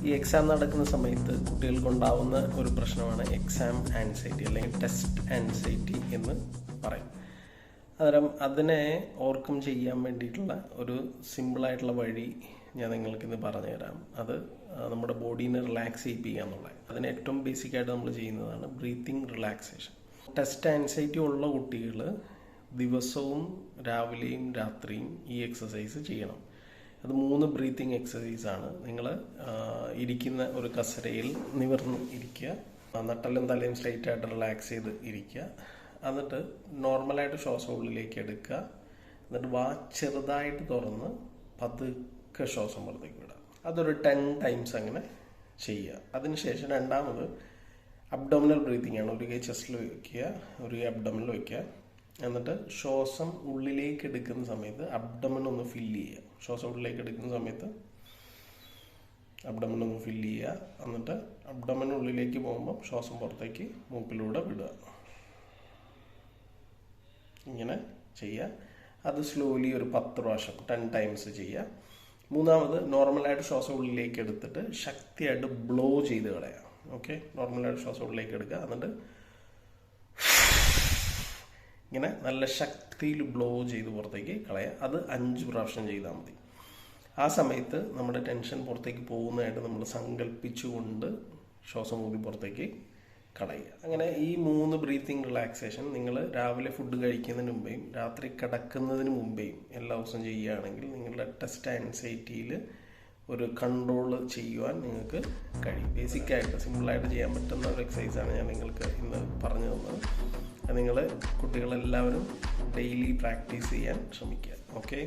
ഈ എക്സാം നടക്കുന്ന സമയത്ത് കുട്ടികൾക്കുണ്ടാവുന്ന ഒരു പ്രശ്നമാണ് എക്സാം ആൻസൈറ്റി അല്ലെങ്കിൽ ടെസ്റ്റ് ആൻസൈറ്റി എന്ന് പറയും. അന്നേരം അതിനെ ഓവർകം ചെയ്യാൻ വേണ്ടിയിട്ടുള്ള ഒരു സിമ്പിളായിട്ടുള്ള വഴി ഞാൻ നിങ്ങൾക്കിന്ന് പറഞ്ഞു തരാം. അത് നമ്മുടെ ബോഡീനെ റിലാക്സ് ചെയ്യിപ്പിക്കുക എന്നുള്ളത്. അതിന് ഏറ്റവും ബേസിക്കായിട്ട് നമ്മൾ ചെയ്യുന്നതാണ് ബ്രീത്തിങ് റിലാക്സേഷൻ. ടെസ്റ്റ് ആൻസൈറ്റി ഉള്ള കുട്ടികൾ ദിവസവും രാവിലെയും രാത്രിയും ഈ എക്സസൈസ് ചെയ്യണം. അത് 3 ബ്രീത്തിങ് എക്സസൈസാണ്. നിങ്ങൾ ഇരിക്കുന്ന ഒരു കസരയിൽ നിവർന്ന് ഇരിക്കുക, നട്ടലും തലയും സ്ട്രൈറ്റ് ആയിട്ട് റിലാക്സ് ചെയ്ത് ഇരിക്കുക. എന്നിട്ട് നോർമലായിട്ട് ശ്വാസം ഉള്ളിലേക്ക് എടുക്കുക. എന്നിട്ട് വാ ചെറുതായിട്ട് തുറന്ന് പതുക്കെ ശ്വാസം പുറത്തേക്ക് വിടുക. അതൊരു 10 ടൈംസ് അങ്ങനെ ചെയ്യുക. അതിനുശേഷം രണ്ടാമത് അബ്ഡോമിനൽ ബ്രീത്തിങ് ആണ്. ഒരു കൈ ചെസ്റ്റിൽ വയ്ക്കുക, ഒരു കൈ അബ്ഡോമിനിൽ വയ്ക്കുക. എന്നിട്ട് ശ്വാസം ഉള്ളിലേക്ക് എടുക്കുന്ന സമയത്ത് അബ്ഡോമൻ ഒന്ന് ഫില്ല് ചെയ്യുക. ശ്വാസം ഉള്ളിലേക്ക് എടുക്കുന്ന സമയത്ത് അബ്ഡോമൻ ഒന്ന് ഫില്ല് ചെയ്യുക. എന്നിട്ട് അബ്ഡോമൻ ഉള്ളിലേക്ക് പോകുമ്പോൾ ശ്വാസം പുറത്തേക്ക് മൂക്കിലൂടെ വിടുക. ഇങ്ങനെ ചെയ്യുക. അത് സ്ലോലി ഒരു 10 പ്രാവശ്യം 10 ടൈംസ് ചെയ്യുക. മൂന്നാമത് നോർമലായിട്ട് ശ്വാസം ഉള്ളിലേക്ക് എടുത്തിട്ട് ശക്തിയായിട്ട് ബ്ലോ ചെയ്ത് കളയുക. ഓക്കെ, നോർമലായിട്ട് ശ്വാസം ഉള്ളിലേക്ക് എടുക്കുക. എന്നിട്ട് ഇങ്ങനെ നല്ല ശക്തിയിൽ ബ്ലോ ചെയ്ത് പുറത്തേക്ക് കളയുക. അത് 5 പ്രാവശ്യം ചെയ്താൽ മതി. ആ സമയത്ത് നമ്മുടെ ടെൻഷൻ പുറത്തേക്ക് പോകുന്നതായിട്ട് നമ്മൾ സങ്കല്പിച്ചുകൊണ്ട് ശ്വാസം ഊതി പുറത്തേക്ക് കളയുക. അങ്ങനെ ഈ 3 ബ്രീത്തിങ് റിലാക്സേഷൻ നിങ്ങൾ രാവിലെ ഫുഡ് കഴിക്കുന്നതിന് മുമ്പേയും രാത്രി കിടക്കുന്നതിന് മുമ്പേയും എല്ലാ ദിവസവും ചെയ്യുകയാണെങ്കിൽ നിങ്ങളുടെ ടെസ്റ്റ് ആൻസൈറ്റിയിൽ ഒരു കൺട്രോൾ ചെയ്യുവാൻ നിങ്ങൾക്ക് കഴിയും. ബേസിക്കായിട്ട് സിമ്പിളായിട്ട് ചെയ്യാൻ പറ്റുന്ന ഒരു എക്സസൈസാണ് ഞാൻ നിങ്ങൾക്ക് ഇന്ന് പറഞ്ഞു തന്നത്. നിങ്ങൾ കുട്ടികളെല്ലാവരും ഡെയിലി പ്രാക്ടീസ് ചെയ്യാൻ ശ്രമിക്കുക. ഓക്കെ.